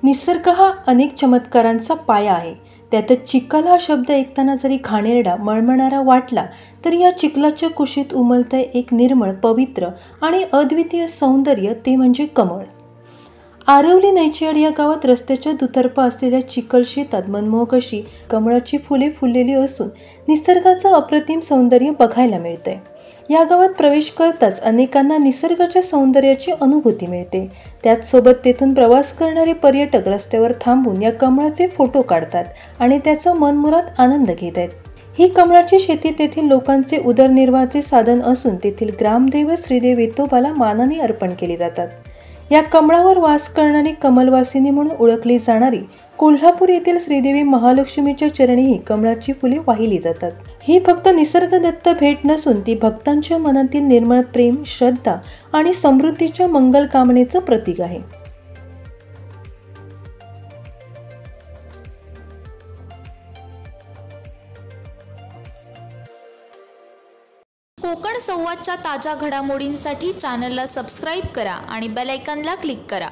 निसर्ग हा अनेक चमत्कारांचा पाया आहे। त्यातच चिखल हा शब्द ऐकताना जरी घाणेरडा मळमळणारा वाटला तरी या चिखलाच्या कुशीत उमलतंय एक निर्मळ, पवित्र आणि अद्वितीय सौंदर्य, ते म्हणजे कमळ। आरवली नैचेवाडी या गावात रस्त्याच्या दुतर्फा असलेल्या चिखल शेतात मनमोहक अशी कमळाची फुले फुललेली असून निसर्गाचं अप्रतिम सौंदर्य बघायला मिळतंय। या गावात प्रवेश करताच अनेकांना निसर्गाच्या सौंदर्याची अनुभूती मिळते। त्याचसोबत तेथून प्रवास करणारे पर्यटक रस्त्यावर थांबून या कमळाचे फोटो काढतात आणि त्याचा मनमुराद आनंद घेत आहेत। ही कमळाची शेती तेथील लोकांचे उदरनिर्वाहाचे साधन असून तेथील ग्रामदैवत श्रीदेव वेतोबाला मानाने अर्पण केले जातात। या कमळावर वास करणारी कमलवासिनी म्हणून ओळखली जाणारी कोल्हापूर येथील श्रीदेवी महालक्ष्मीच्या चरणीही कमळाची फुले वाहिली जातात। ही फक्त निसर्गदत्त भेट नसून ती भक्तांच्या मनातील निर्मळ प्रेम, श्रद्धा आणि समृद्धीच्या मंगल कामनेचं प्रतीक आहे। कोकण संवादच्या ताज्या घडामोडींसाठी चॅनलला सबस्क्राईब करा आणि बेल आयकॉनला क्लिक करा।